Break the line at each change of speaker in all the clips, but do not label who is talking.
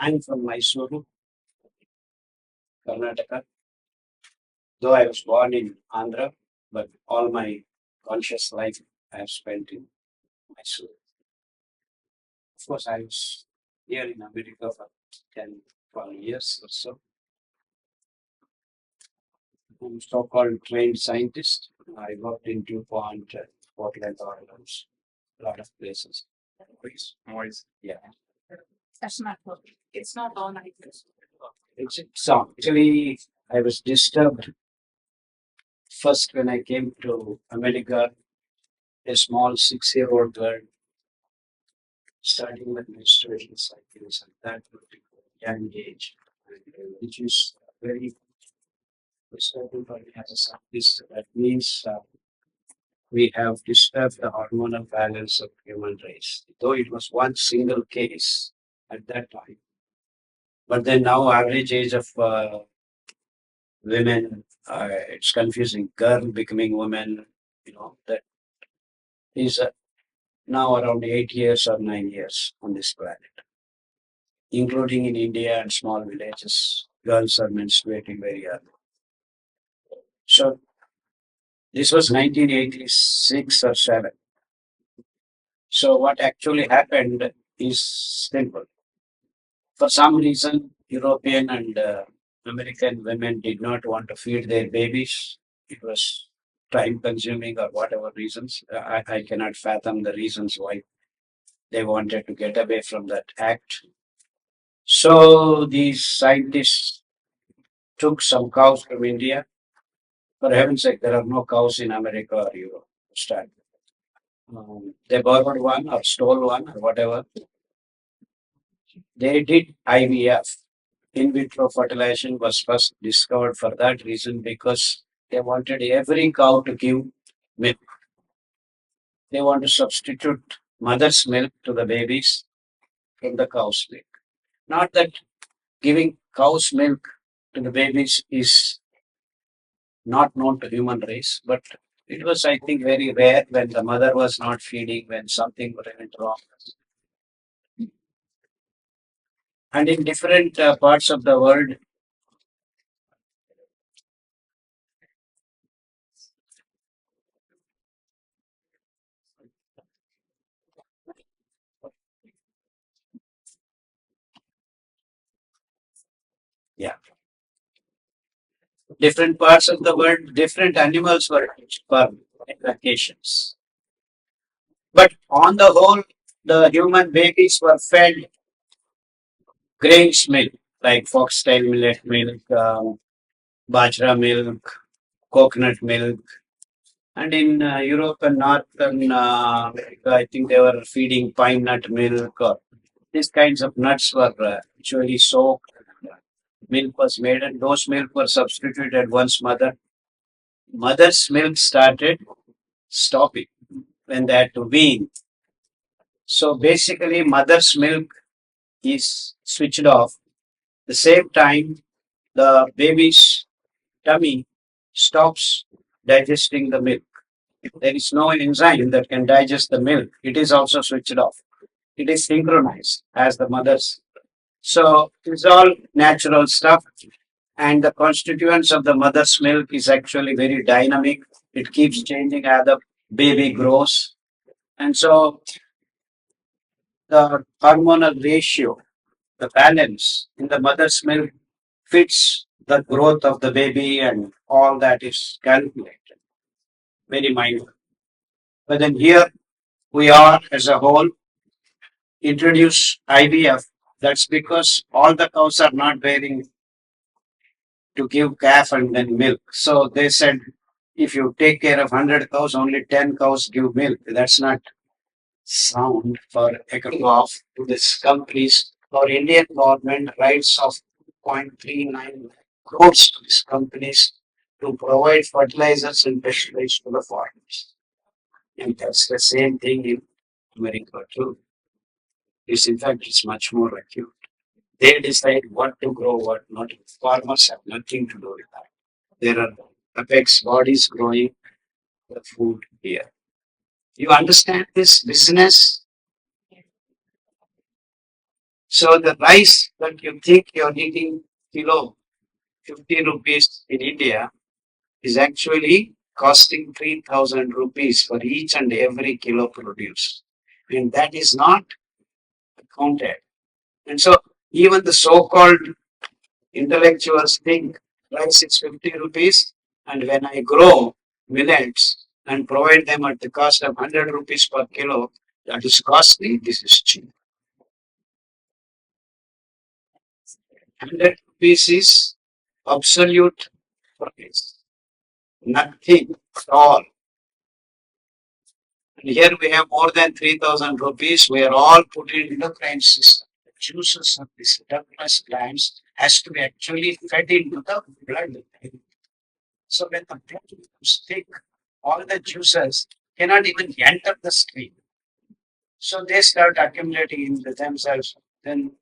I'm from Mysuru, Karnataka. Though I was born in Andhra, but all my conscious life I have spent in Mysuru. Of course, I was here in America for 10, 12 years or so. I'm so-called trained scientist. I worked in DuPont, Woodlands, a lot of places. Noise. Yeah. That's not good. It's not all night. So actually, I was disturbed first when I came to America. A small 6-year-old girl starting with menstruation cycles at that particular young age, which is very disturbing for me as a scientist. That means we have disturbed the hormonal balance of human race, though it was one single case at that time. But then now average age of women, it's confusing. Girl becoming woman, that is now around 8 years or 9 years on this planet, including in India and small villages. Girls are menstruating very early. So this was 1986 or 7. So what actually happened is simple. For some reason, European and American women did not want to feed their babies. It was time consuming or whatever reasons. I cannot fathom the reasons why they wanted to get away from that act. So these scientists took some cows from India. For heaven's sake, there are no cows in America or Europe. Start. They borrowed one or stole one or whatever. They did IVF. In vitro fertilization was first discovered for that reason because they wanted every cow to give milk. They want to substitute mother's milk to the babies from the cow's milk. Not that giving cow's milk to the babies is not known to human race, but it was, I think, very rare when the mother was not feeding, when something went wrong. And in different parts of the world, yeah, different parts of the world, different animals were used for occasions. But on the whole, the human babies were fed grains milk, like foxtail millet milk, bajra milk, coconut milk. And in Europe and Northern America, I think they were feeding pine nut milk. Or these kinds of nuts were actually soaked. Milk was made, and those milk were substituted once mother's milk started stopping when they had to wean. So basically, mother's milk is switched off. The same time, the baby's tummy stops digesting the milk. There is no enzyme that can digest the milk. It is also switched off. It is synchronized as the mother's. So it's all natural stuff. And the constituents of the mother's milk is actually very dynamic. It keeps changing as the baby grows. And so the hormonal ratio, the balance in the mother's milk fits the growth of the baby and all that is calculated. Very minor. But then here we are as a whole introduce IVF. That's because all the cows are not bearing to give calf and then milk. So they said if you take care of 100 cows, only 10 cows give milk. That's not sound for economic to these companies. Our Indian government writes of 0.39 crores to these companies to provide fertilizers and pesticides to the farmers. And that's the same thing in America too. It's in fact it's much more acute. They decide what to grow, what not. Farmers have nothing to do with that. There are apex bodies growing the food here. You understand this business? So the rice that you think you're eating kilo 50 rupees in India is actually costing 3,000 rupees for each and every kilo produced. And that is not counted. And so even the so-called intellectuals think rice is 50 rupees, and when I grow millets and provide them at the cost of 100 rupees per kilo, that is costly, this is cheap. 100 rupees is absolute price, nothing at all. And here we have more than 3,000 rupees. We are all put in endocrine system. The juices of these developed glands has to be actually fed into the blood. So when the blood becomes thick, all the juices cannot even enter the screen. So they start accumulating into themselves. Then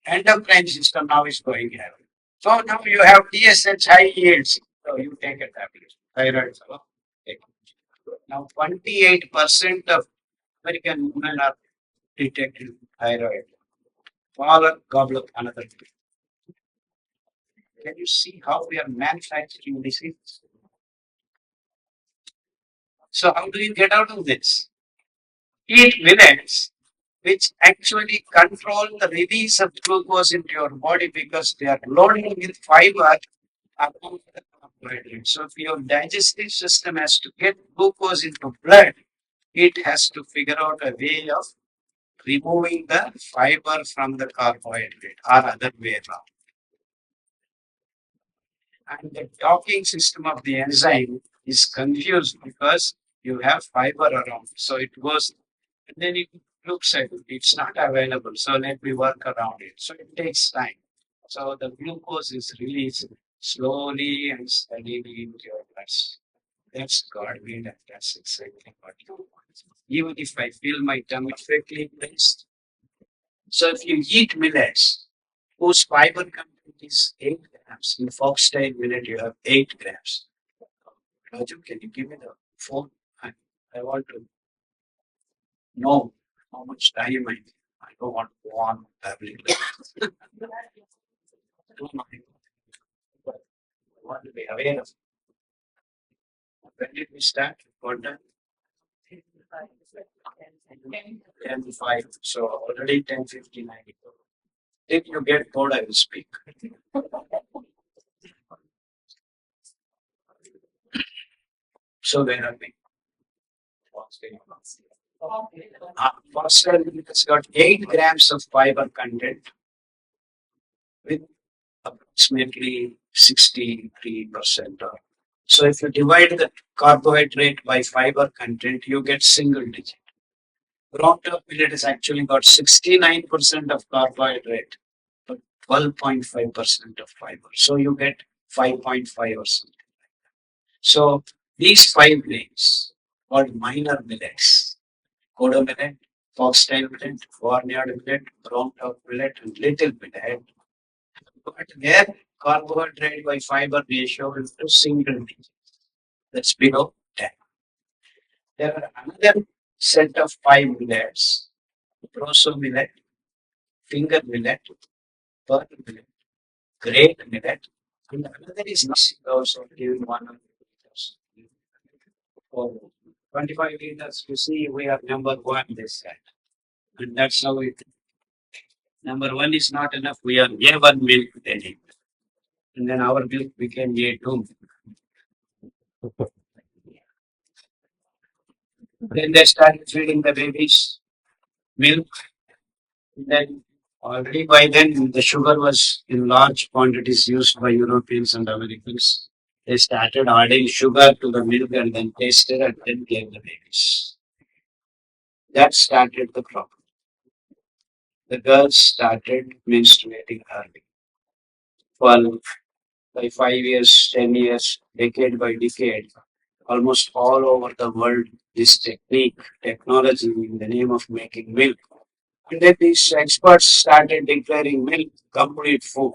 endocrine system now is going here. So now you have TSH high yields. So you take a tablet. Thyroid. So take. Now 28% of American women are detected thyroid. Smaller goblet another. Can you see how we are manufacturing disease? So how do you get out of this? Eat millets, which actually control the release of glucose into your body because they are loaded with fiber along with the carbohydrates. So if your digestive system has to get glucose into blood, it has to figure out a way of removing the fiber from the carbohydrate or other way around. And the docking system of the enzyme is confused because you have fiber around. So it goes, and then it looks at it, it's not available. So let me work around it. So it takes time. So the glucose is released slowly and steadily into your blood. That's God made, and that's exactly what you want. Even if I feel my tongue perfectly placed. So if you eat millets, whose fiber content is 8 grams, in foxtail millet you have 8 grams. Raju, can you give me the phone? I want to know how much time I don't want to go on babbling. Don't mind. But I want to be aware of when did we start? What time? 10:05. So already 10:59. If you get bored, I will speak. So where are we? Foxtail millet has got 8 grams of fiber content with approximately 63%. So if you divide the carbohydrate by fiber content, you get single digit. Ground up millet has actually got 69% of carbohydrate, but 12.5% of fiber. So you get 5.5 or something. So these 5 grains called minor millets, Kodo millet, foxtail millet, barnyard millet, brown top millet, and little millet, but their carbohydrate by fiber ratio is to single digit. That's below 10. There are another set of 5 millets, proso millet, finger millet, pearl millet, great millet, and another is not also giving 100 liters. For 25 liters, you see, we are number one this set. And that's how it. Number one is not enough. We are A1 milk then. And then our milk became A2. Then they started feeding the babies milk. Then already by then the sugar was in large quantities used by Europeans and Americans. They started adding sugar to the milk and then tasted and then gave the babies. That started the problem. The girls started menstruating early. Well, by 5 years, 10 years, decade by decade, almost all over the world, this technology in the name of making milk. And then these experts started declaring milk complete food.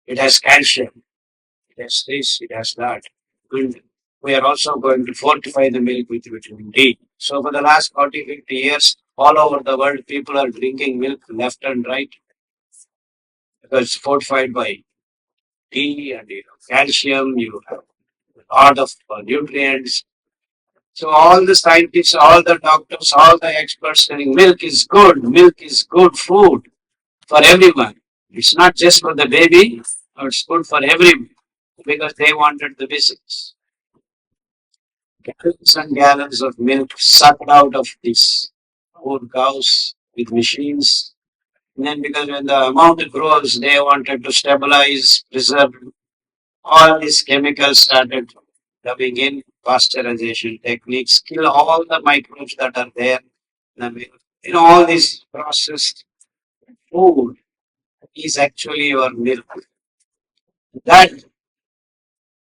It has calcium, it has this, it has that. And we are also going to fortify the milk with vitamin D. So for the last 40, 50 years, All over the world, people are drinking milk left and right because it's fortified by tea and calcium. You have a lot of nutrients. So all the scientists, all the doctors, all the experts saying milk is good. Milk is good food for everyone. It's not just for the baby, it's good for everyone because they wanted the business. Gallons and gallons of milk sucked out of these poor cows with machines. And then because when the amount grows, they wanted to stabilize, preserve. All these chemicals started coming in, pasteurization techniques, kill all the microbes that are there. I mean, all this processed food is actually your milk. That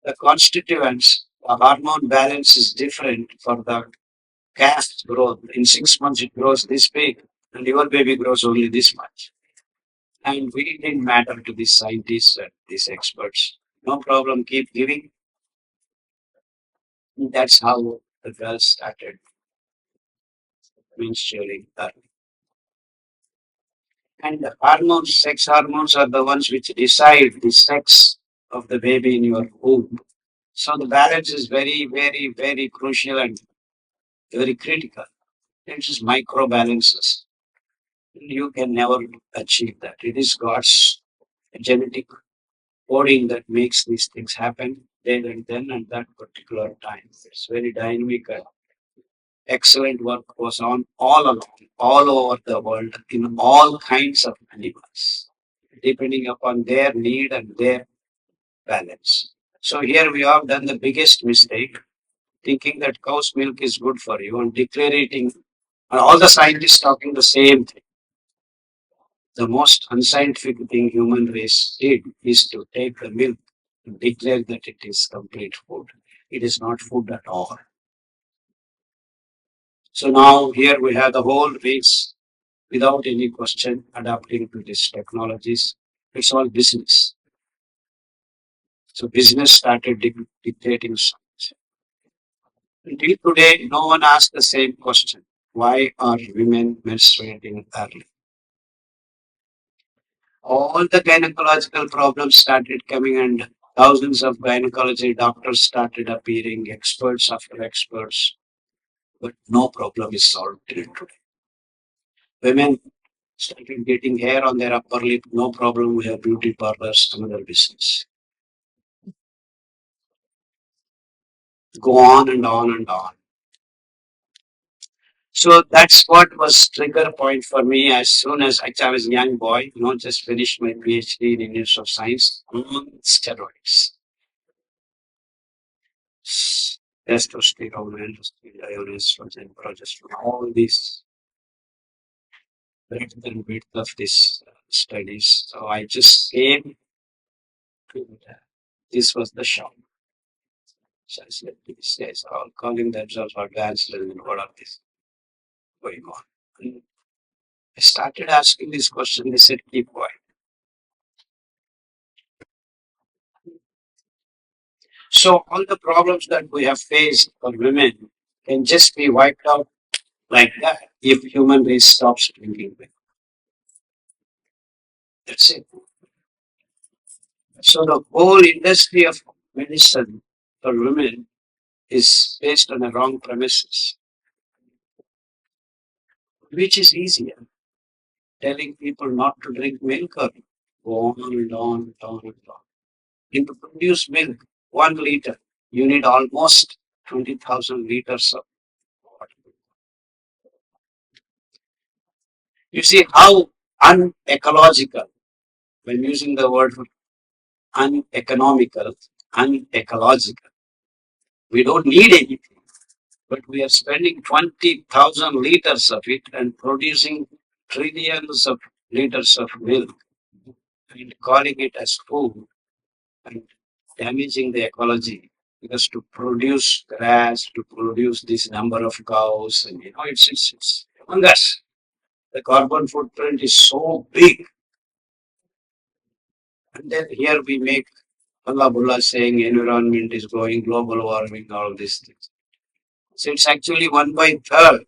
the constituents, the hormone balance is different for the calf's growth. In 6 months, it grows this big, and your baby grows only this much. And we didn't matter to these scientists and these experts. No problem, keep giving. That's how the girls started menstruating early. And the hormones, sex hormones, are the ones which decide the sex of the baby in your womb. So the balance is very, very, very crucial and very critical. It's just micro balances. You can never achieve that. It is God's genetic coding that makes these things happen then and then at that particular time. It's very dynamic and excellent work goes on all along, all over the world in all kinds of animals, depending upon their need and their balance. So here we have done the biggest mistake, thinking that cow's milk is good for you and declaring, and all the scientists talking the same thing. The most unscientific thing human race did is to take the milk and declare that it is complete food. It is not food at all. So now here we have the whole race without any question adapting to these technologies. It's all business. So business started dictating science. Until today, no one asks the same question. Why are women menstruating early? All the gynecological problems started coming and thousands of gynecology doctors started appearing, experts after experts, but no problem is solved till today. Women started getting hair on their upper lip, no problem, we have beauty parlors, another business. Go on and on and on. So that's what was trigger point for me as soon as actually I was a young boy, just finished my PhD in English of Science on steroids. Testosterone, androgen, estrogen, progesterone, all these breadth and width of these studies. So I just came to this was the shock. So I said, these guys are all calling themselves advanced and what are this going on? And I started asking this question, they said, keep quiet. So all the problems that we have faced for women can just be wiped out like that if human race stops drinking milk. That's it. So the whole industry of medicine for women is based on a wrong premises, which is easier. Telling people not to drink milk or go on and on and on and on. And to produce milk, 1 liter, you need almost 20,000 liters of water. You see how unecological, when using the word uneconomical, unecological. We don't need anything, but we are spending 20,000 liters of it and producing trillions of liters of milk and calling it as food and damaging the ecology. Because to produce grass, to produce this number of cows, and it's humongous. The carbon footprint is so big. And then here we make Allah Bulla saying environment is going, global warming, all these things. So it's actually 1/3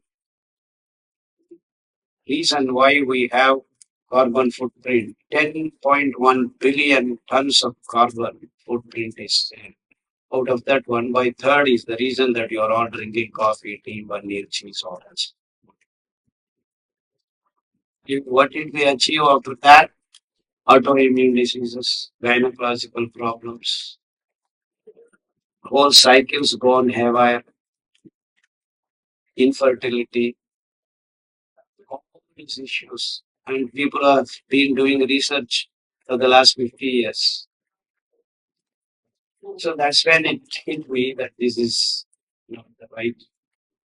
reason why we have carbon footprint. 10.1 billion tons of carbon footprint is there. Out of that, one by third is the reason that you are all drinking coffee, tea, paneer, cheese, oils. What did we achieve after that? Autoimmune diseases, gynecological problems, whole cycles gone haywire, infertility, all these issues. And people have been doing research for the last 50 years. So that's when it hit me that this is not the right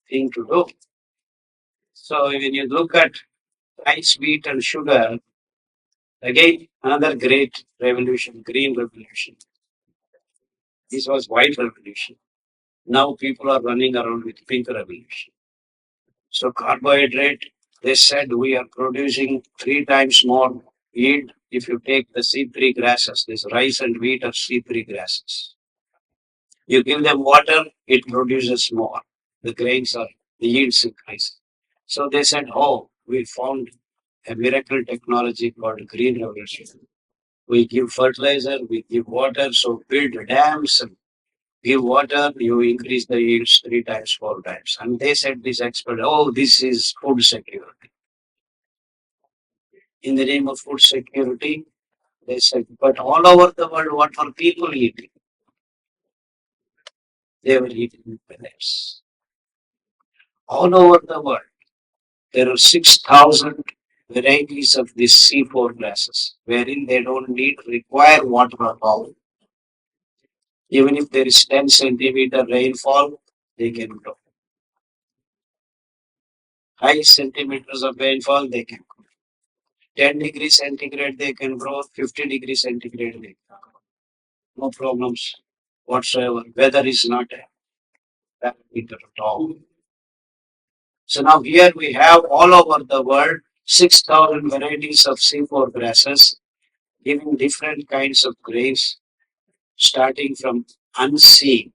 thing to do. So when you look at rice, wheat, and sugar, again, another great revolution, green revolution. This was white revolution. Now people are running around with pink revolution. So carbohydrate, they said we are producing 3 times more yield if you take the C3 grasses. This rice and wheat are C3 grasses. You give them water, it produces more. The grains are, the yields increase. So they said, oh, we found a miracle technology called green revolution. We give fertilizer, we give water, so build dams and give water, you increase the yields 3 times, 4 times. And they said, this expert, oh, this is food security. In the name of food security, they said, but all over the world, what were people eating? They were eating millets. All over the world, there are 6,000 varieties of these C4 grasses, wherein they don't need require water at all. Even if there is 10 centimeter rainfall, they can grow. High centimeters of rainfall, they can grow. 10 degrees centigrade, they can grow. 50 degrees centigrade, they can grow. No problems whatsoever. Weather is not a parameter at all. So now here we have all over the world 6,000 varieties of C4 grasses giving different kinds of grains starting from unseen.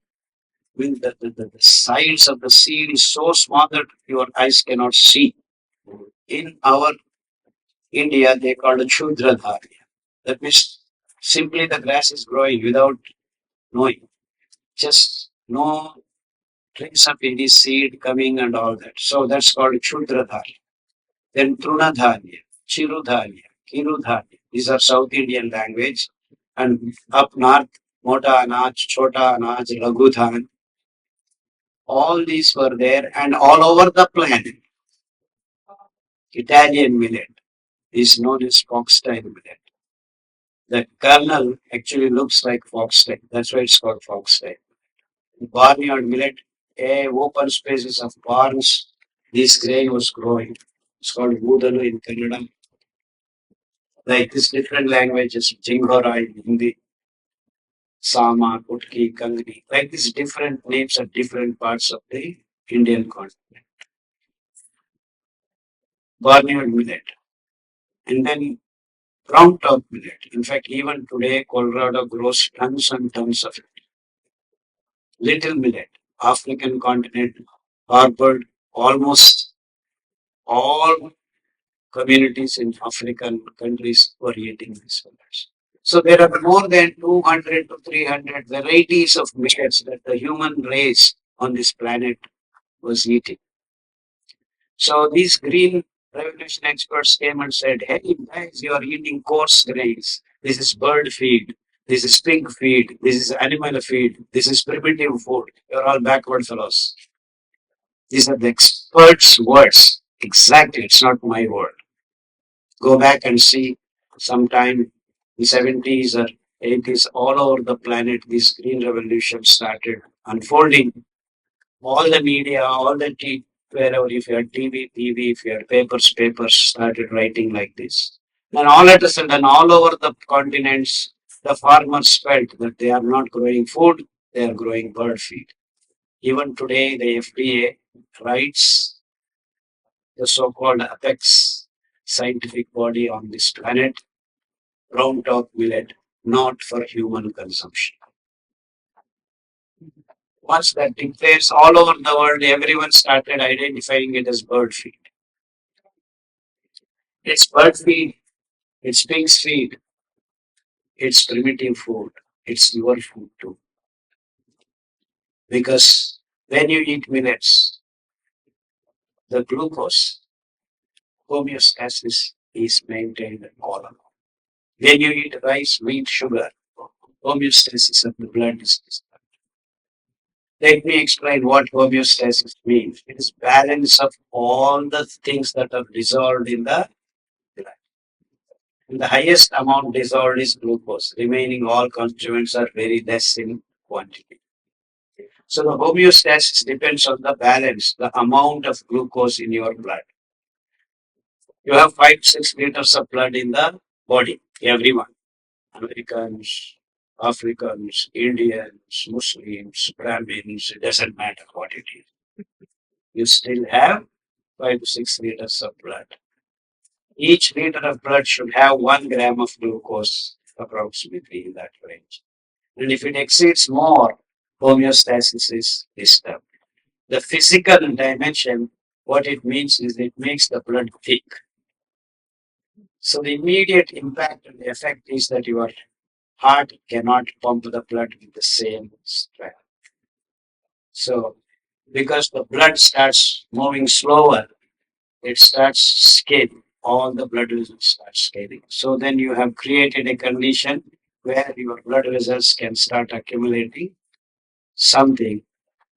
When the size of the seed is so small that your eyes cannot see. In our India, they call it Shudradharya. That means simply the grass is growing without knowing. Just no trace of any seed coming and all that. So that's called Shudradharya. Then Trunadharya, Chirudharya, Kirudharya. These are South Indian language. And up north, Mota Anaj, Chota Anaj, Lagudhan. All these were there and all over the planet. Italian millet is known as foxtail millet. The kernel actually looks like foxtail. That's why it's called foxtail. Barnyard millet, open spaces of barns. This grain was growing. It's called Budalu in Kannada. Like this different languages, Jingora in Hindi, Sama, Kutki, Kangni. Like these different names of different parts of the Indian continent. Barnyard millet. And then brown top millet. In fact, even today, Colorado grows tons and tons of it. Little millet, African continent, harbored almost all communities in African countries were eating these millets. So there are more than 200 to 300 varieties of millets that the human race on this planet was eating. So these green revolution experts came and said, hey guys, you are eating coarse grains. This is bird feed. This is pig feed. This is animal feed. This is primitive food. You're all backward fellows. These are the experts' words. Exactly. It's not my word. Go back and see sometime in 70s or 80s, all over the planet, this green revolution started unfolding. All the media, all the wherever, if you had TV, if you had papers started writing like this. Then all of a sudden, all over the continents, the farmers felt that they are not growing food, they are growing bird feed. Even today, the FDA writes the so-called apex scientific body on this planet, brown top millet, not for human consumption. Once that declares all over the world, everyone started identifying it as bird feed. It's bird feed, it's pig's feed, it's primitive food, it's your food too. Because when you eat millets, the glucose homeostasis is maintained all along. When you eat rice, wheat, sugar, homeostasis of the blood is disturbed. Let me explain what homeostasis means. It is balance of all the things that are dissolved in the blood. And the highest amount dissolved is glucose. Remaining all constituents are very less in quantity. So the homeostasis depends on the balance, the amount of glucose in your blood. You have 5 6 liters of blood in the body, everyone. Americans, Africans, Indians, Muslims, Brahmins, it doesn't matter what it is. You still have 5 to 6 liters of blood. Each liter of blood should have 1 gram of glucose, approximately in that range. And if it exceeds more, homeostasis is disturbed. The physical dimension, what it means is it makes the blood thick. So the immediate impact and the effect is that your heart cannot pump the blood with the same strength. So because the blood starts moving slower, it starts scaling. All the blood vessels start scaling. So then you have created a condition where your blood vessels can start accumulating something,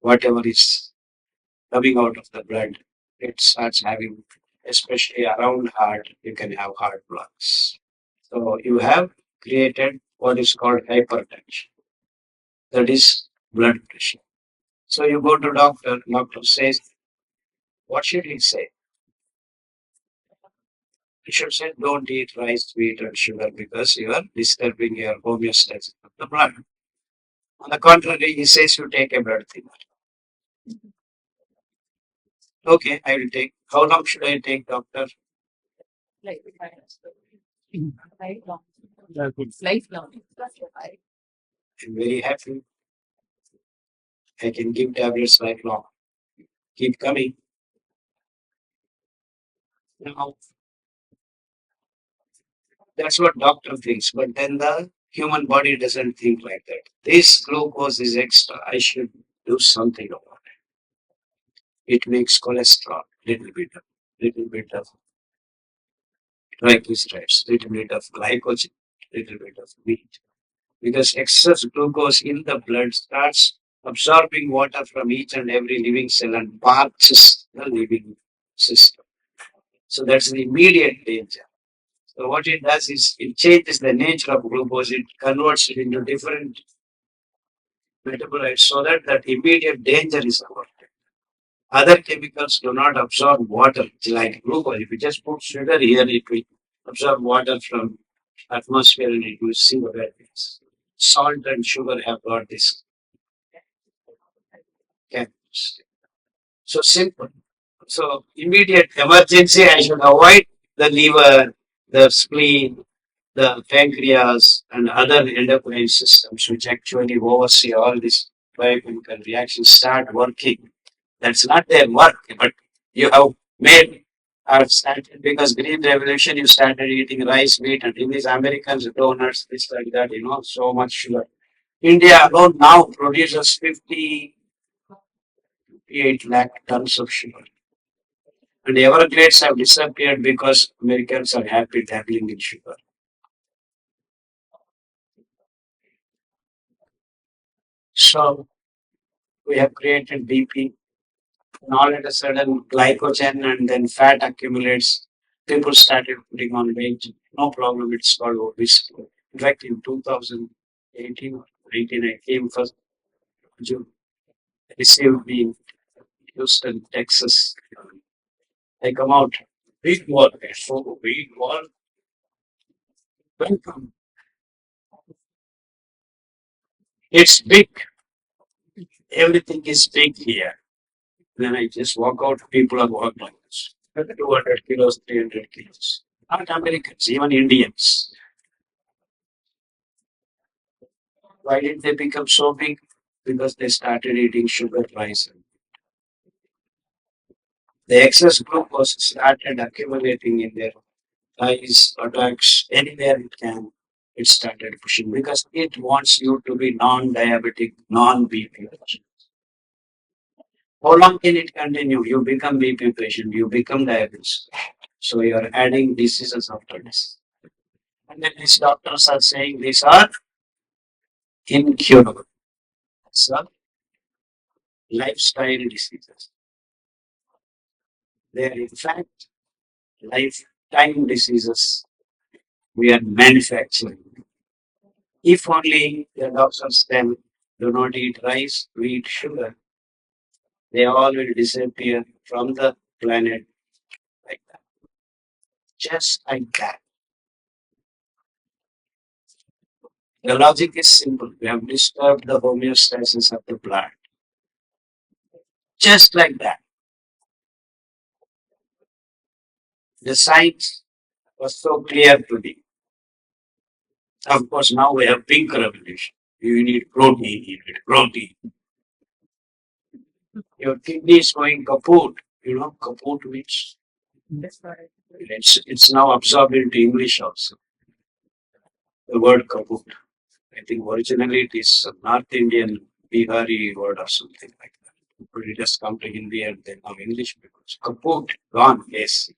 whatever is coming out of the blood. It starts having, especially around heart, you can have heart blocks. So you have created what is called hypertension. That is blood pressure. So you go to doctor says, what should he say? He should say, don't eat rice, wheat, and sugar because you are disturbing your homeostasis of the blood. On the contrary, he says you take a blood thinner. Okay, I will take. How long should I take, doctor? I'm very happy. I can give tablets lifelong. Keep coming. Now, that's what doctor thinks, but then the human body doesn't think like that. This glucose is extra. I should do something about it. It makes cholesterol, little bit of triglycerides, little bit of glycogen, little bit of meat. Because excess glucose in the blood starts absorbing water from each and every living cell and parches the living system. So that's the immediate danger. So what it does is it changes the nature of glucose. It converts it into different metabolites so that that immediate danger is avoided. Other chemicals do not absorb water like glucose. If you just put sugar here, it will absorb water from atmosphere and it will sink where it is. Salt and sugar have got this chemistry. So simple. So immediate emergency, I should avoid the liver, the spleen, the pancreas, and other endocrine systems which actually oversee all these biochemical reactions start working. That's not their work, but you have made started because Green Revolution you started eating rice, wheat, and in these Americans donuts, this like that, so much sugar. India alone now produces 58 lakh tons of sugar. And the Everglades have disappeared because Americans are happy dabbling in sugar. So we have created BP, and all of a sudden glycogen and then fat accumulates. People started putting on weight. No problem, it's called obesity. In fact, in 2018 or 19, I came first June, received me in Houston, Texas. I come out, big wall, so big wall, welcome. It's big. Everything is big here. Then I just walk out, people are walking like this. 200 kilos, 300 kilos. Not Americans, even Indians. Why did they become so big? Because they started eating sugar, rice. The excess glucose started accumulating in their eyes, attacks, anywhere it can, it started pushing because it wants you to be non-diabetic, non-BP patient. How long can it continue? You become BP patient, you become diabetes. So you are adding diseases after this. And then these doctors are saying these are incurable. So lifestyle diseases. They are in fact lifetime diseases we are manufacturing. If only the doctors tell do not eat rice, wheat, sugar, they all will disappear from the planet like that. Just like that. The logic is simple. We have disturbed the homeostasis of the plant. Just like that. The science was so clear to me. Of course, now we have big revolution. You need protein, you need protein. Your kidney is going kaput. You know, kaput means it's now absorbed into English also. The word kaput. I think originally it is a North Indian Bihari word or something like that. But it has come to Hindi and then now English because kaput, gone, yes.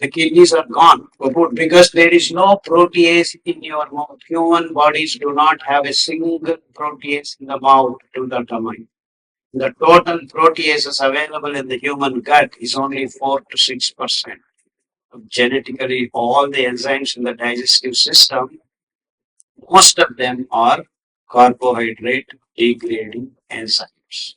The kidneys are gone, kaput, because there is no protease in your mouth. Human bodies do not have a single protease in the mouth to determine. The total proteases available in the human gut is only 4 to 6%. Genetically, all the enzymes in the digestive system, most of them are carbohydrate degrading enzymes.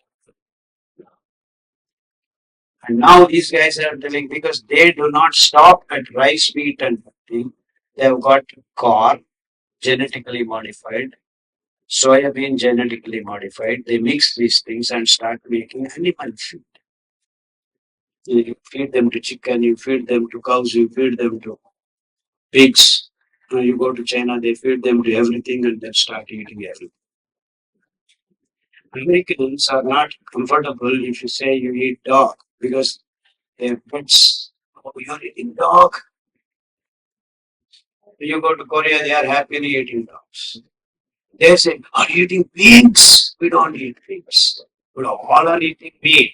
And now these guys are telling because they do not stop at rice, wheat, and thing, they have got corn genetically modified, soybean genetically modified. They mix these things and start making animal feed. You feed them to chicken, you feed them to cows, you feed them to pigs. You go to China, they feed them to everything and then start eating everything. Americans are not comfortable if you say you eat dog because their pets, oh, you're eating dog. You go to Korea, they are happily eating dogs. They say, are you eating pigs? We don't eat pigs. We all are eating meat.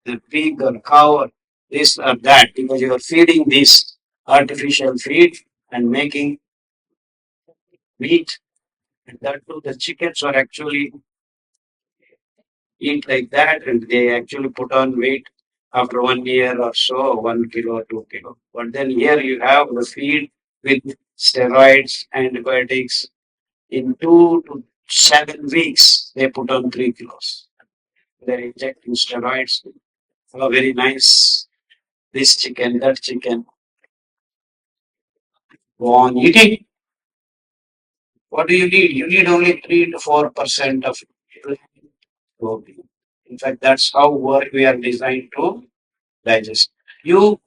The pig or cow or this or that because you are feeding this artificial feed and making meat. And that too, the chickens are actually eat like that and they actually put on weight after 1 year or so, 1 kilo, 2 kilo. But then here you have the feed with steroids, antibiotics. In 2 to 7 weeks, they put on 3 kilos. They're injecting steroids. Oh, very nice. This chicken, that chicken. Go on eating. What do you need? You need only 3 to 4% of protein. In fact, that's how we are designed to digest. You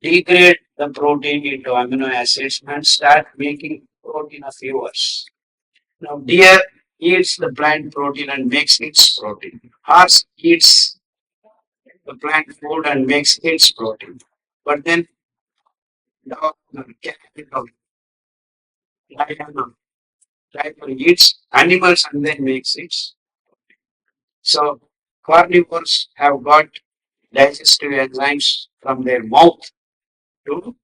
degrade the protein into amino acids and start making protein of yours. Now, deer eats the plant protein and makes its protein. Horse eats the plant food and makes its protein. But then dog or cat or lion or tiger eats animals and then makes its. So carnivores have got digestive enzymes from their mouth to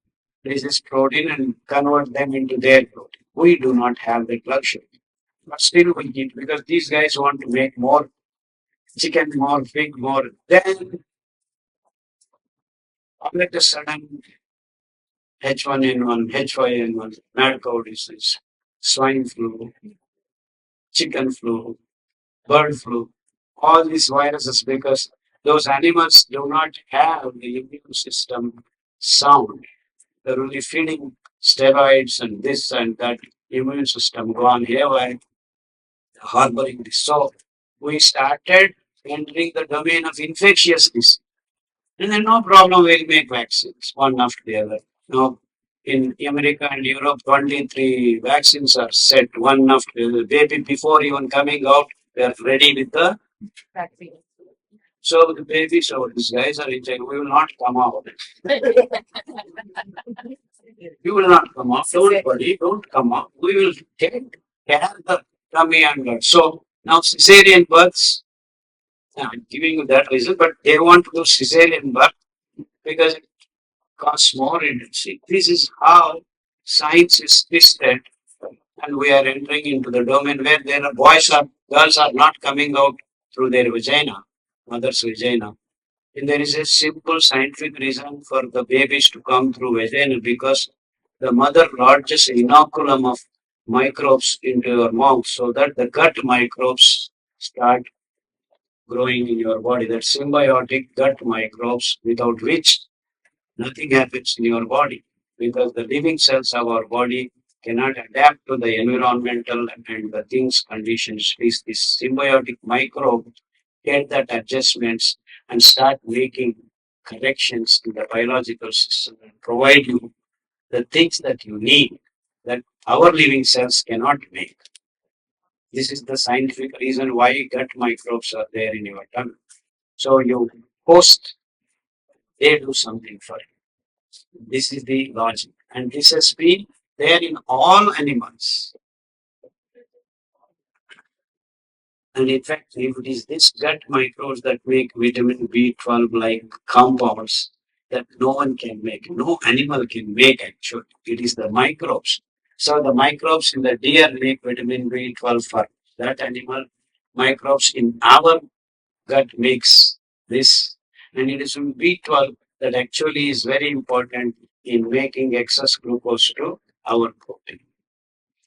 digest protein and convert them into their protein. We do not have that luxury. But still we eat because these guys want to make more chicken, more pig, more. Then all of a sudden H1N1, H5N1, mad cow disease, swine flu, chicken flu, bird flu, all these viruses because those animals do not have the immune system sound. They're only feeding steroids and this and that immune system gone haywire, harboring this. So we started entering the domain of infectious disease. And then no problem, we'll make vaccines, one after the other. Now, in America and Europe, 23 vaccines are set, one after the other. Baby, before even coming out, they are ready with the. So the baby, so these guys are enjoying. We will not come out. You will not come out. Don't worry. Don't come out. We will take care of the tummy and gut. So now cesarean births. I'm giving you that reason, but they want to do cesarean birth because it costs more. See, this is how science is twisted, and we are entering into the domain where there are girls are not coming out through their vagina, mother's vagina. And there is a simple scientific reason for the babies to come through vagina because the mother lodges an inoculum of microbes into your mouth so that the gut microbes start growing in your body. That symbiotic gut microbes without which nothing happens in your body because the living cells of our body cannot adapt to the environmental and the things conditions. This symbiotic microbe get that adjustments and start making corrections in the biological system and provide you the things that you need that our living cells cannot make. This is the scientific reason why gut microbes are there in your tongue. So you host, they do something for you. This is the logic. And this has been there in all animals. And in fact, if it is this gut microbes that make vitamin B12 like compounds that no one can make, no animal can make actually, it is the microbes. So the microbes in the deer make vitamin B12 for that animal. Microbes in our gut makes this, and it is in B12 that actually is very important in making excess glucose to our protein.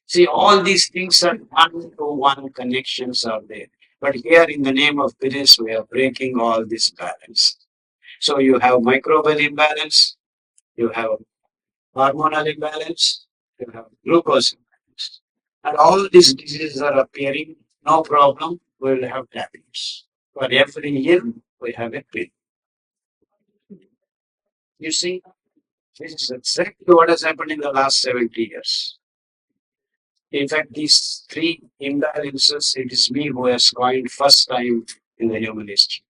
See, all these things are one-to-one connections are there. But here in the name of business, we are breaking all this balance. So you have microbial imbalance, you have hormonal imbalance, you have glucose imbalance. And all these diseases are appearing, no problem, we will have tablets. For every year, we have a pill. You see, this is exactly what has happened in the last 70 years. In fact, these three imbalances, it is me who has coined first time in the human history.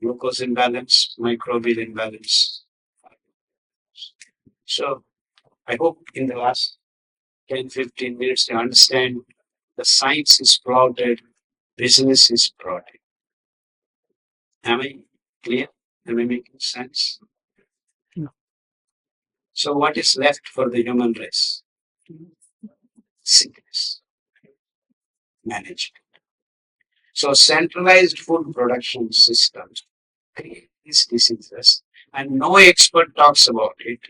Glucose imbalance, microbial imbalance. So I hope in the last 10, 15 minutes you understand the science is plotted, business is plotted. Am I clear? Am I making sense? So what is left for the human race? Sickness management. So centralized food production systems create these diseases and no expert talks about it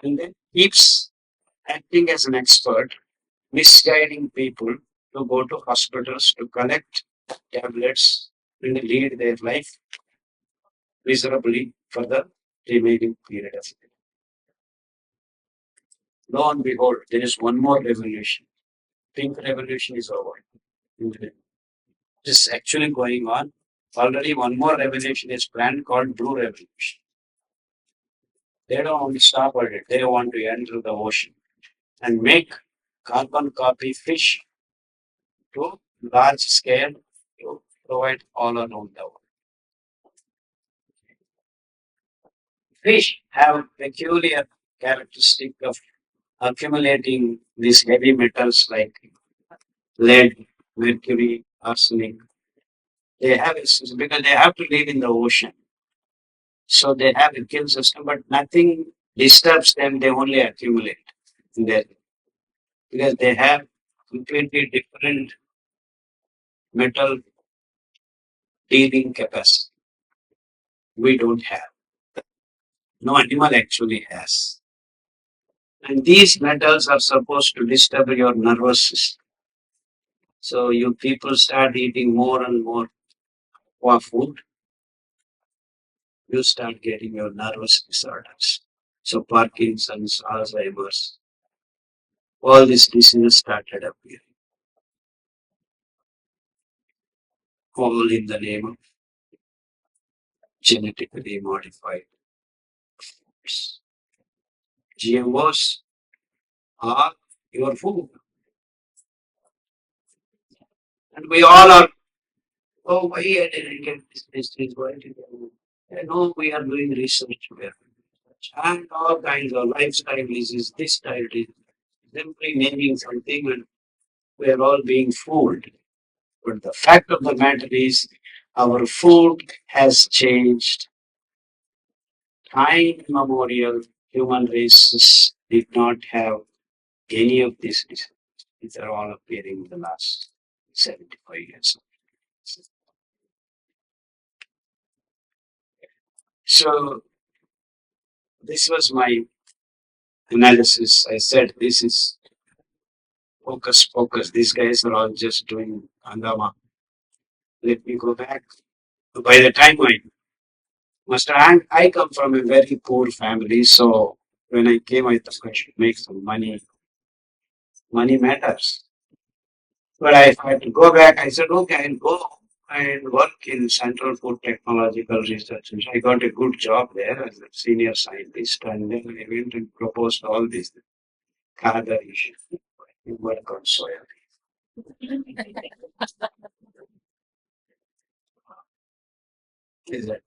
and then keeps acting as an expert, misguiding people to go to hospitals to collect tablets and lead their life miserably for the remaining period of life. Lo and behold, there is one more revolution. Pink revolution is over. This is actually going on. Already one more revolution is planned called blue revolution. They don't want to stop at it. They want to enter the ocean and make carbon copy fish to large scale to provide all around the world. Fish have peculiar characteristic of accumulating these heavy metals like lead, mercury, arsenic. They have it because they have to live in the ocean. So they have a kill system, but nothing disturbs them. They only accumulate in there because they have completely different metal dealing capacity. We don't have. No animal actually has. And these metals are supposed to disturb your nervous system. So you people start eating more and more raw food, you start getting your nervous disorders. So Parkinson's, Alzheimer's, all these diseases started appearing. All in the name of genetically modified foods. GMOs are your food. And we all are Oh, why I didn't get this message? Why did I know we are doing research here. And all kinds of lifestyle disease, this style disease, simply naming something and we are all being fooled. But the fact of the matter is, our food has changed. Time immemorial, human races did not have any of these diseases. These are all appearing in the last 75 years. So this was my analysis. I said this is focus, focus. These guys are all just doing hangama. Let me go back. By the time I and I come from a very poor family, so when I came, I thought I should make some money. Money matters. But I had to go back. I said, okay, I'll go and work in Central Food Technological Research. And so I got a good job there as a senior scientist. And then I went and proposed all these Khadar issues. You work on soya. Is that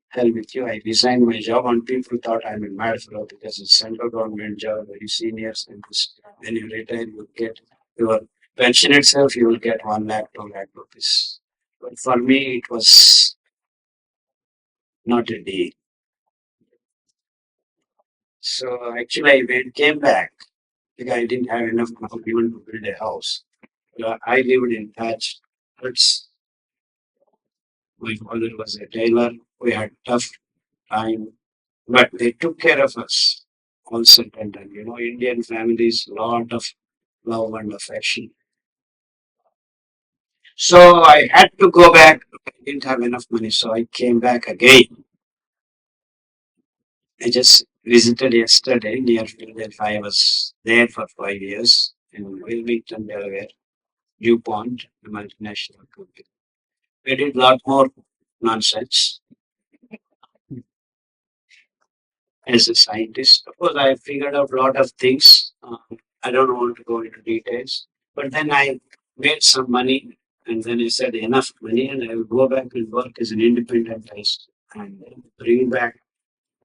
hell with you? I resigned my job and people thought I'm a mad fellow because it's central government job, very senior scientist. When you retire, you get your pension itself, you will get 1 lakh, 2 lakh rupees. But for me, it was not a deal. So actually, came back because I didn't have enough money even to build a house. I lived in thatched huts. My father was a tailor. We had tough time, but they took care of us all said and done. Indian families, lot of love and affection. So I had to go back. I didn't have enough money, so I came back again. I just visited yesterday near Philadelphia. I was there for 5 years in Wilmington, Delaware. DuPont, a multinational company. We did a lot more nonsense as a scientist. Of course, I figured out a lot of things. I don't want to go into details. But then I made some money and then I said enough money and I will go back and work as an independent artist and bring back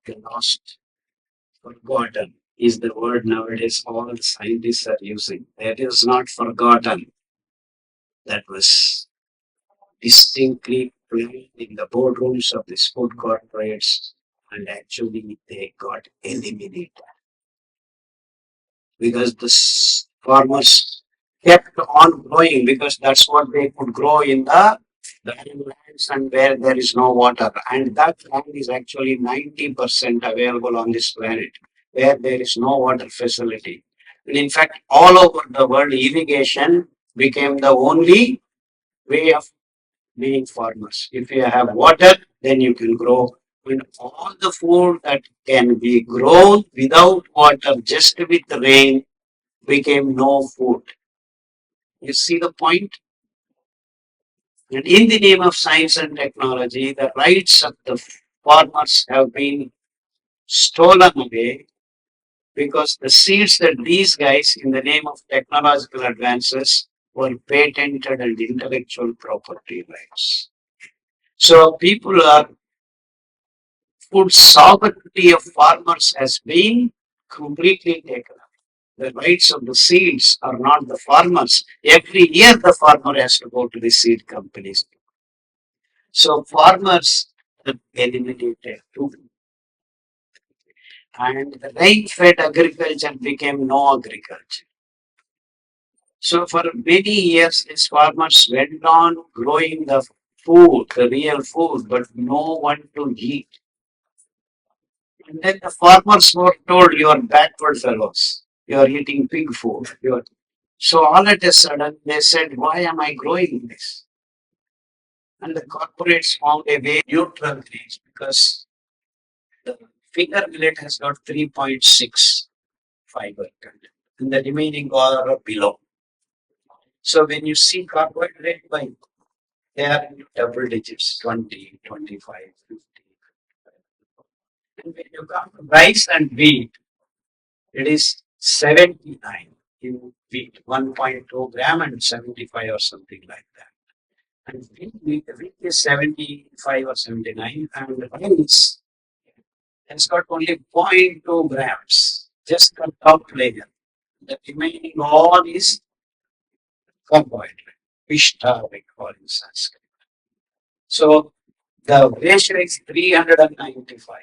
the lost, forgotten is the word nowadays all the scientists are using. That is not forgotten. That was distinctly played in the boardrooms of these food corporates, and actually they got eliminated because the farmers kept on growing because that's what they could grow in the barren lands and where there is no water. And that land is actually 90% available on this planet where there is no water facility. And in fact, all over the world, irrigation became the only way of being farmers. If you have water, then you can grow. And all the food that can be grown without water, just with rain, became no food. You see the point? And in the name of science and technology, the rights of the farmers have been stolen away because the seeds that these guys, in the name of technological advances, were patented and intellectual property rights. So people are food sovereignty of farmers has been completely taken up. The rights of the seeds are not the farmers. Every year, the farmer has to go to the seed companies. So, farmers are eliminated too. And the rain fed agriculture became no agriculture. So, for many years, these farmers went on growing the food, the real food, but no one to eat. And then the farmers were told, you are backward fellows. You are eating pig food. So all at a sudden, they said, why am I growing this? And the corporates found a way neutral grains because the finger millet has got 3.6 fiber content and the remaining are below. So when you see carbohydrate by they are in double digits 20, 25, 50. And when you come to rice and wheat, it is 79 in wheat, 1.2 gram and 75 or something like that. And wheat is 75 or 79, and rice has got only zero point 0.2 grams, just the top layer. The remaining all is carbohydrate, pishta we call in Sanskrit. So the ratio is 395.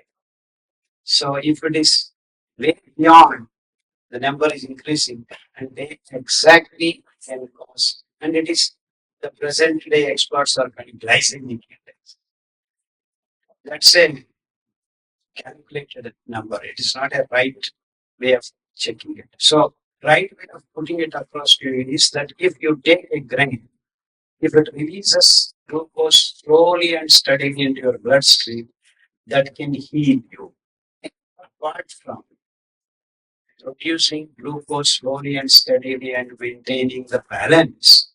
So if it is way beyond, the number is increasing, and they exactly can cause. And it is the present day experts are calling glycemic index. That's a calculated number. It is not a right way of checking it. So, right way of putting it across to you is that if you take a grain, if it releases glucose slowly and steadily into your bloodstream, that can heal you. Apart from producing glucose slowly and steadily and maintaining the balance,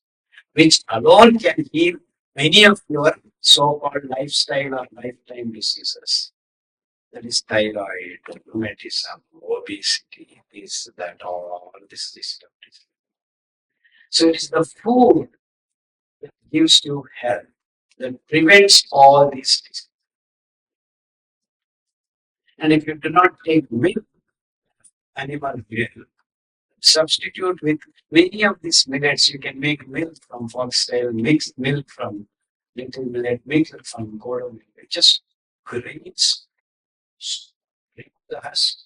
which alone can heal many of your so-called lifestyle or lifetime diseases. That is thyroid, rheumatism, obesity, this, that, all this stuff. So it is the food that gives you health, that prevents all these diseases. And if you do not take milk, animal milk, substitute with many of these millets, you can make milk from foxtail, mixed milk from little millet, milk from kodo millet. Just grains, remove the husk,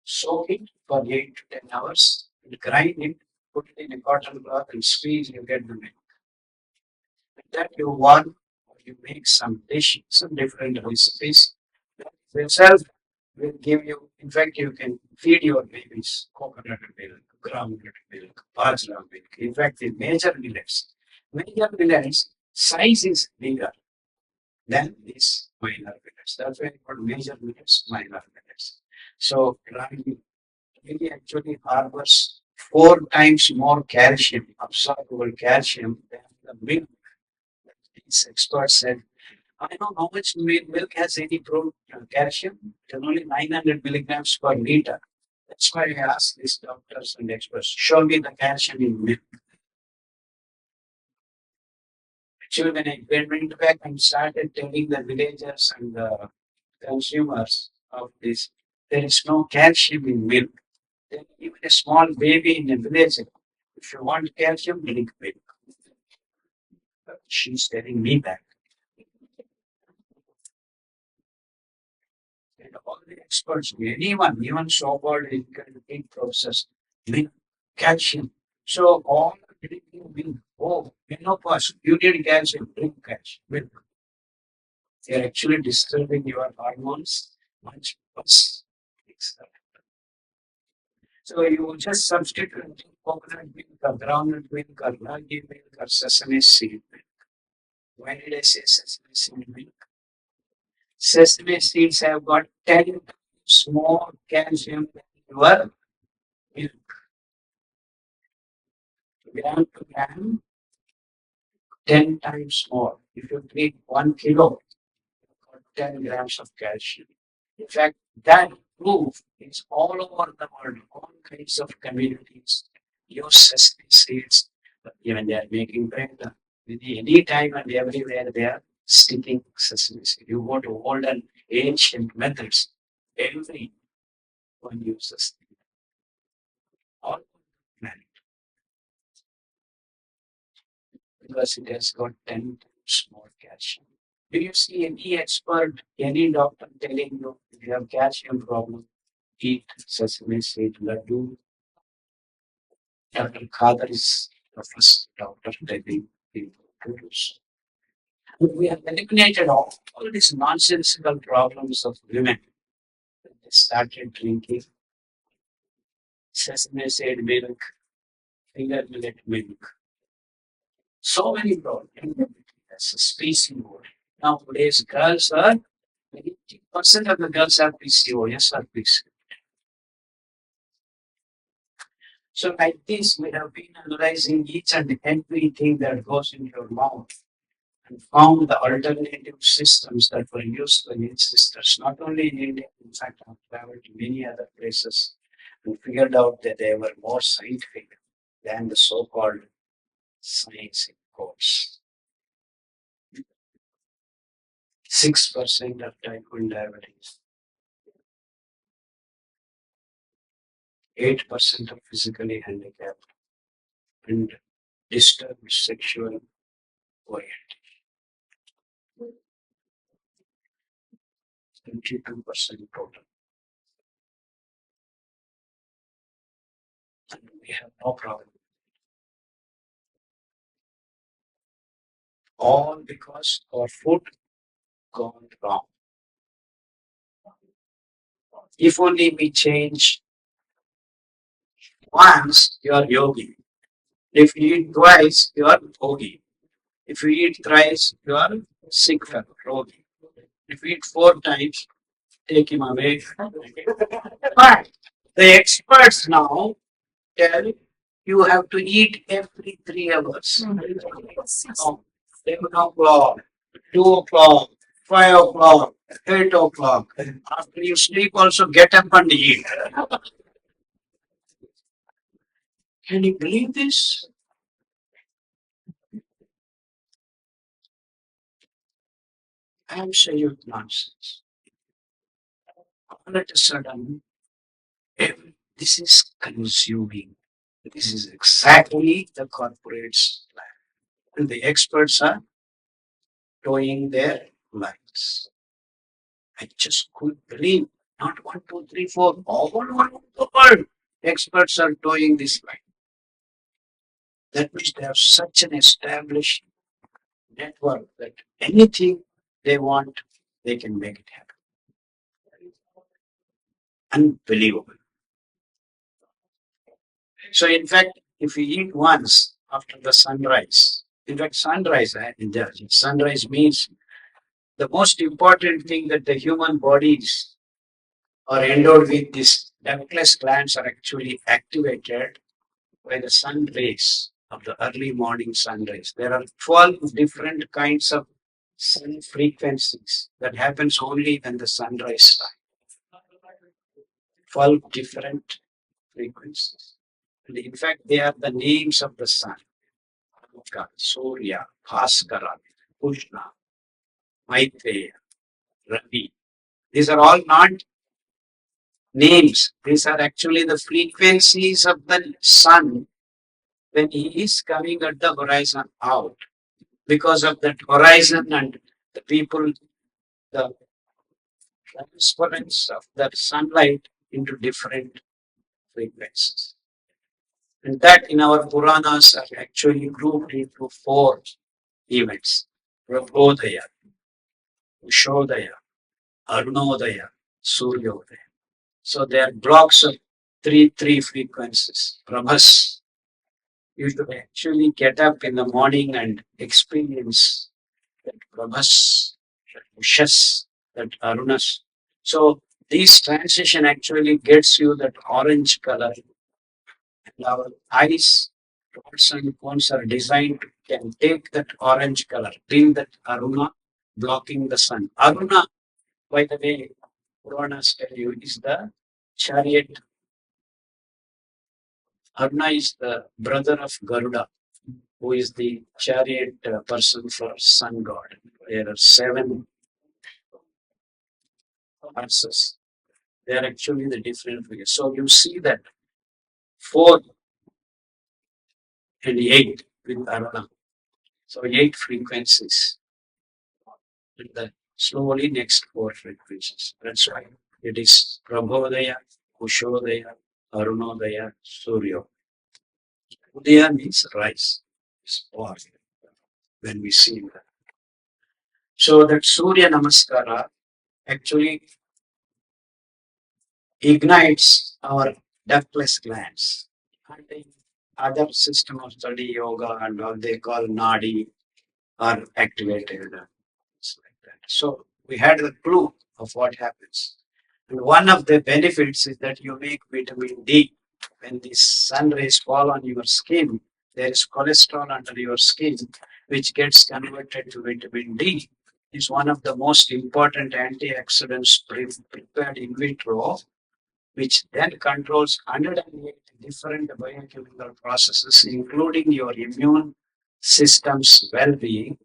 soak it for 8 to 10 hours, and grind it, put it in a cotton cloth and squeeze, you get the milk. With that you warm or you make some dish, some different recipes. That itself will give you, in fact, you can feed your babies coconut milk, groundnut milk, bajra milk. In fact, the major millets size is bigger than these minor millets. That's why called major millets, minor millets. So, ragi actually harbors 4 times more calcium, absorbable calcium than the milk. These experts said, I know how much milk has any calcium. It is only 900 milligrams per liter. That's why I asked these doctors and experts, show me the calcium in milk. Actually, when I went back and started telling the villagers and the consumers of this, there is no calcium in milk. Then even a small baby in a village, if you want calcium, drink milk. But she's telling me that. And all the experts, anyone, even so-called educated professors, milk, calcium. So all drinking milk, oh, menopause, you need calcium, drink calcium, milk. They're actually disturbing your hormones much worse. So you just substitute coconut milk or groundnut milk or ragi milk or sesame seed milk. Why did I say sesame seed milk? Sesame seeds have got 10 times more calcium than your milk. Gram to gram, 10 times more. If you drink 1 kilo, you've got 10 grams of calcium. In fact, that proof is all over the world. All kinds of communities use sesame seeds. Even they are making bread. Any time and everywhere they are sticking sesame seed. You go to old and ancient methods. Everyone uses all planet because it has got 10 times more calcium. Do you see any expert, any doctor telling you if you have calcium problem, eat sesame seed laddu? Dr. Khadar is the first doctor telling people to do so. We have eliminated all these nonsensical problems of women. They started drinking sesame seed milk, finger millet milk. So many problems. That's a species war. Nowadays, girls are 80% of the girls have PCOS or PCOS. So like this, we have been analyzing each and everything that goes into your mouth and found the alternative systems that were used by ancestors, not only in India, in fact, I've traveled to many other places and figured out that they were more scientific than the so-called science in quotes. 6% of type 1 diabetes, 8% of physically handicapped and disturbed sexual orientation, 22% total. And we have no problem. All because our food gone wrong. If only we change once, you are yogi. If you eat twice, you are yogi. If you eat thrice, you are sick fellow, yogi. If you eat 4 times, take him away. But the experts now tell you have to eat every 3 hours. 7 o'clock, 2 o'clock, 5 o'clock, 8 o'clock. After you sleep, also get up and eat. Can you believe this? Absolute nonsense. All of a sudden, this is consuming. This is exactly the corporate's plan. And the experts are towing their lines. I just couldn't believe not 1, 2, 3, 4, all over the world. Experts are towing this line. That means they have such an established network that anything they want, they can make it happen. Unbelievable. So, in fact, if you eat once after the sunrise, in fact, sunrise means the most important thing that the human bodies are endowed with these ductless glands are actually activated by the sun rays of the early morning sun rays. There are 12 different kinds of sun frequencies that happens only when the sunrise time. 12 different frequencies. And in fact, they are the names of the sun. Surya, Bhaskara, Pushna, Maitreya, Ravi. These are all not names. These are actually the frequencies of the sun when he is coming at the horizon out. Because of that horizon and the people, the transference of that sunlight into different frequencies. And that in our Puranas are actually grouped into 4 events. Prabodaya, Ushodaya, Arunodaya, Suryodaya. So they are blocks of three frequencies. Prabhas. You should actually get up in the morning and experience that Prabhas, that Ushas, that Arunas. So this transition actually gets you that orange color. And our eyes, rods and cones are designed to can take that orange color, till that Aruna blocking the sun. Aruna, by the way, Puranas tell you, is the chariot. Aruna is the brother of Garuda, who is the chariot person for sun god. There are 7 horses. They are actually the different figures. So you see that 4 and 8 with Aruna. So 8 frequencies. And the slowly next 4 frequencies. That's why it is Prabhodaya, Kushodaya, Arunodaya, Suryo. Udaya means rise. It's born when we see that. So that Surya Namaskara actually ignites our ductless glands. And the other system of study, yoga and all they call nadi, are activated. It's like that. So we had the clue of what happens. And one of the benefits is that you make vitamin D. When the sun rays fall on your skin, there is cholesterol under your skin, which gets converted to vitamin D. It's one of the most important antioxidants prepared in vitro, which then controls 108 different biochemical processes, including your immune system's well-being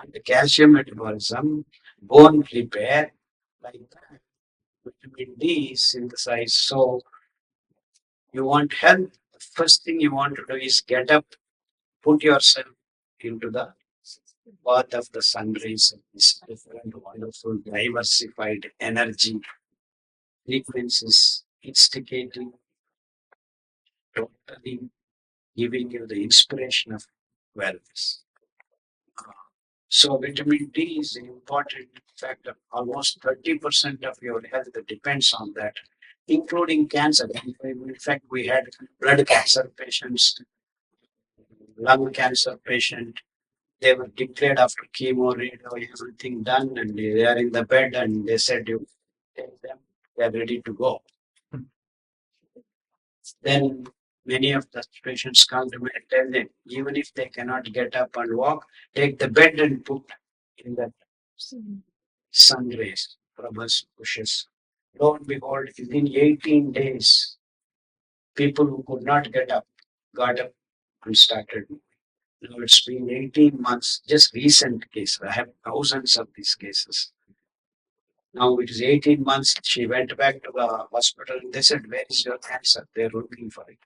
and the calcium metabolism bone repair, like that. Vitamin D is synthesized. So you want health. The first thing you want to do is get up, put yourself into the path of the sun rays of this different, wonderful, diversified energy frequencies, instigating, totally giving you the inspiration of wellness. So vitamin D is an important factor. Almost 30% of your health depends on that, including cancer. In fact, we had blood cancer patients, lung cancer patient. They were declared after chemo, radio, everything done, and they are in the bed, and they said, "You take them, they are ready to go." Then many of the patients come to me and tell them, even if they cannot get up and walk, take the bed and put in the sun rays from us bushes. Lo and behold, within 18 days, people who could not get up got up and started. Now it's been 18 months, just recent case. I have thousands of these cases. Now it is 18 months. She went back to the hospital and they said, "Where is your cancer?" They're looking for it.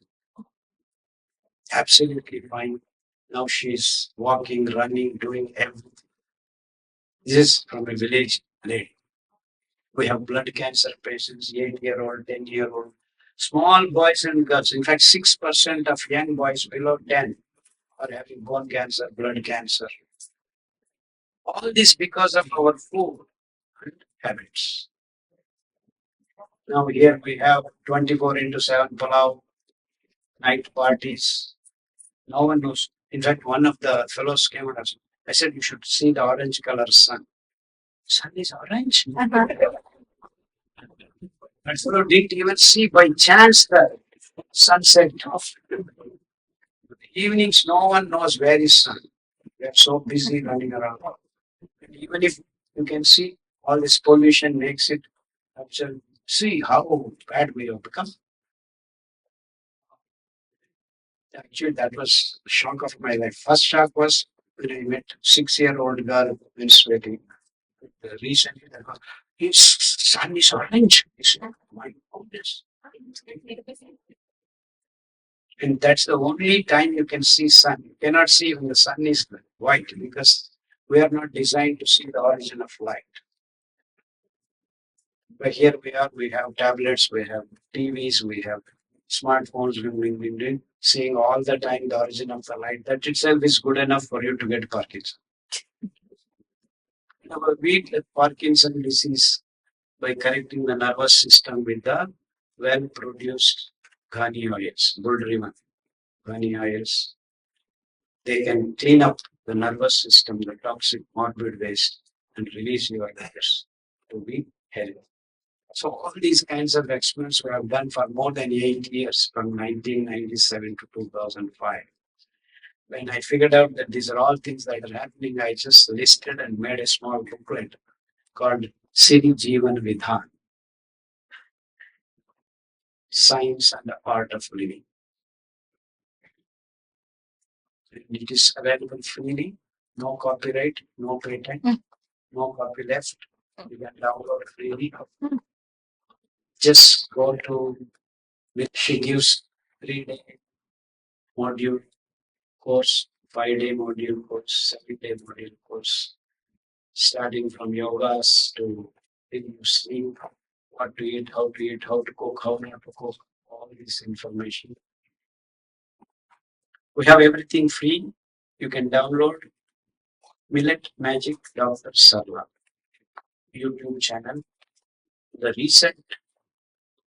Absolutely fine. Now she's walking, running, doing everything. This is from a village lady. We have blood cancer patients, 8-year-old, 10-year-old, small boys and girls. In fact, 6% of young boys below 10 are having bone cancer, blood cancer. All this because of our food and habits. Now here we have 24 into 7 palau, night parties. No one knows. In fact, one of the fellows came and asked, I said, "You should see the orange color sun." Sun is orange. And fellow didn't even see by chance the sunset. Evenings, no one knows where is sun. We are so busy running around. And even if you can see, all this pollution makes it absolute. See how bad we have become. Actually, that was the shock of my life. First shock was when I met 6-year-old girl menstruating. Recently, that was, his sun is orange. I said, my goodness. And that's the only time you can see sun. You cannot see when the sun is white because we are not designed to see the origin of light. But here we are, we have tablets, we have TVs, we have smartphones, seeing all the time the origin of the light. That itself is good enough for you to get Parkinson. Now, we beat the Parkinson disease by correcting the nervous system with the well-produced ghani oils, bull ghani oils. They can clean up the nervous system, the toxic morbid waste, and release your nerves to be healthy. So all these kinds of experiments we have done for more than 8 years, from 1997 to 2005. When I figured out that these are all things that are happening, I just listed and made a small booklet called Siri Jeevan Vidhan, Science and the Art of Living. It is available freely, no copyright, no patent, no copy left. You can download freely. Just go to which she gives 3-day module course, 5-day module course, 7-day module course, starting from yogas to when you sleep, what to eat, how to cook, how not to cook, all this information. We have everything free. You can download Millet Magic Dr. Sarala YouTube channel. The recent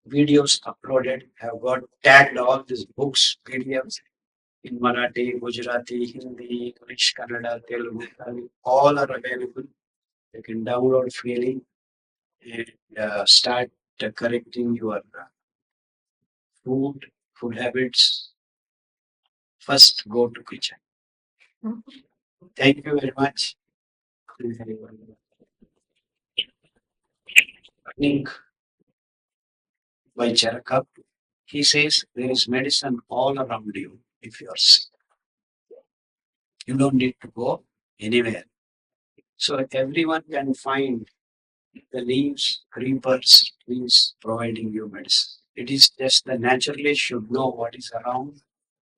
videos uploaded have got tagged all these books, PDFs in Marathi, Gujarati, Hindi, English, Kannada, Telugu, Tamil, all are available. You can download freely and start correcting your food habits. First, go to kitchen. Thank you very much. Link by Cherakap. He says there is medicine all around you if you are sick. You don't need to go anywhere. So everyone can find the leaves, creepers, trees providing you medicine. It is just the naturalist should know what is around.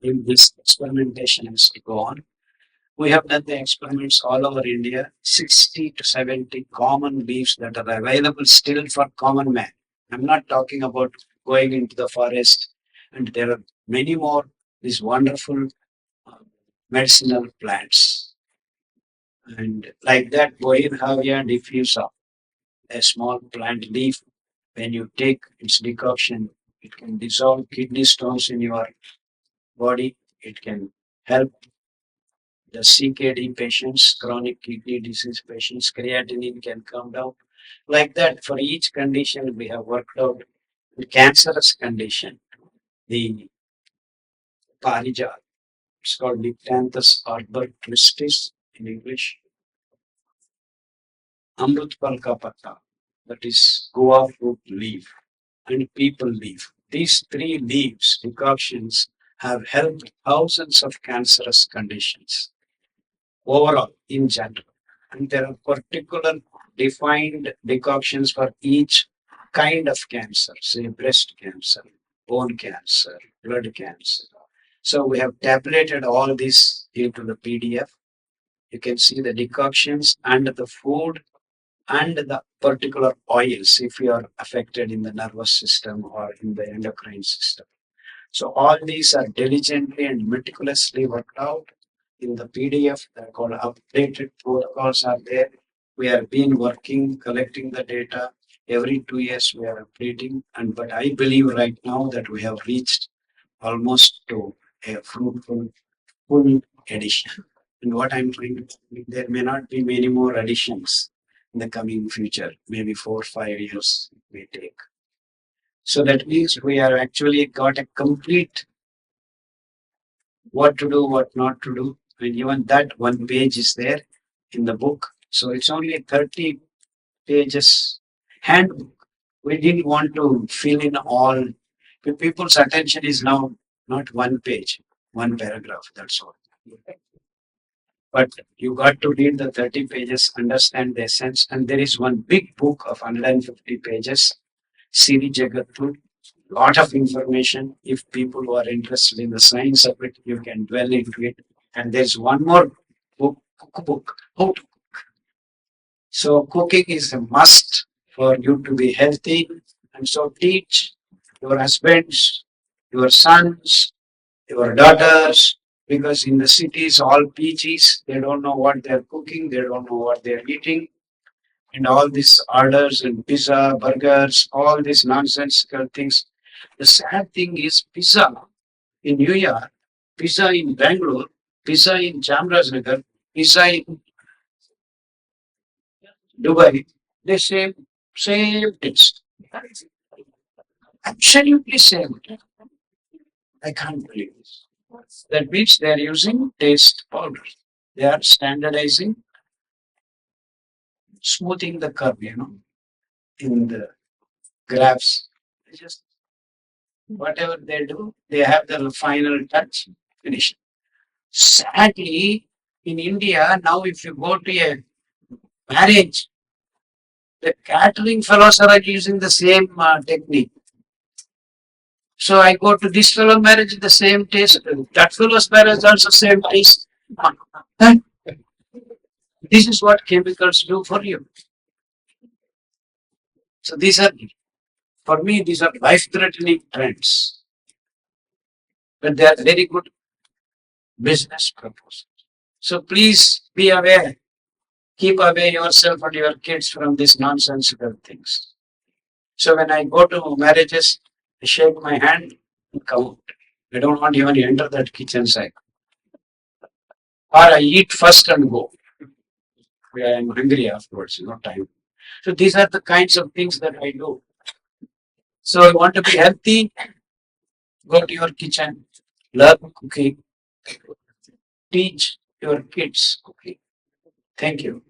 If this experimentation has to go on, we have done the experiments all over India, 60 to 70 common leaves that are available still for common man. I'm not talking about going into the forest, and there are many more these wonderful uh, medicinal plants. And like that, Bohirhavia diffusa, a small plant leaf, when you take its decoction, it can dissolve kidney stones in your body. It can help the CKD patients, chronic kidney disease patients, creatinine can come down. Like that, for each condition, we have worked out the cancerous condition. The parijat, it's called Dictanthus arbor tristis in English, Amrutpalka patta, that is guava fruit leaf, and people leaf. These three leaves, decoctions, have helped thousands of cancerous conditions overall in general. And there are particular defined decoctions for each kind of cancer, say breast cancer, bone cancer, blood cancer. So we have tabulated all this into the PDF. You can see the decoctions and the food and the particular oils if you are affected in the nervous system or in the endocrine system. So all these are diligently and meticulously worked out in the PDF. They're called updated protocols are there. We have been working, collecting the data. Every 2 years we are updating. And but I believe right now that we have reached almost to a fruitful full edition. And what I'm trying to say, there may not be many more additions in the coming future, maybe 4 or 5 years it may take. So that means we have actually got a complete what to do, what not to do. And even that one page is there in the book. So it's only 30 pages handbook. We didn't want to fill in all. People's attention is now not one page, one paragraph, that's all. But you got to read the 30 pages, understand the essence. And there is one big book of 150 pages, Siri Jagattu, lot of information. If people who are interested in the science of it, you can dwell into it. And there's one more book, how to. So cooking is a must for you to be healthy. And so teach your husbands, your sons, your daughters, because in the cities, all PGs, they don't know what they're cooking, they don't know what they're eating, and all these orders and pizza, burgers, all these nonsensical things. The sad thing is, pizza in New York, pizza in Bangalore, pizza in Chamarajanagar, pizza in Dubai, they same taste, absolutely same. I can't believe this. That means they are using taste powder. They are standardizing, smoothing the curve, in the graphs. Just whatever they do, they have the final touch, finish. Sadly, in India, now if you go to a marriage, the catering fellows are using the same technique. So I go to this fellow marriage, the same taste. That fellow's marriage also same taste. And this is what chemicals do for you. So these are, for me, these are life-threatening trends, but they are very good business proposals. So please be aware. Keep away yourself and your kids from these nonsensical things. So when I go to marriages, I shake my hand and come out. I don't want even to enter that kitchen side. Or I eat first and go. I am hungry afterwards, no time. So these are the kinds of things that I do. So I want to be healthy, go to your kitchen, learn cooking, teach your kids cooking. Thank you.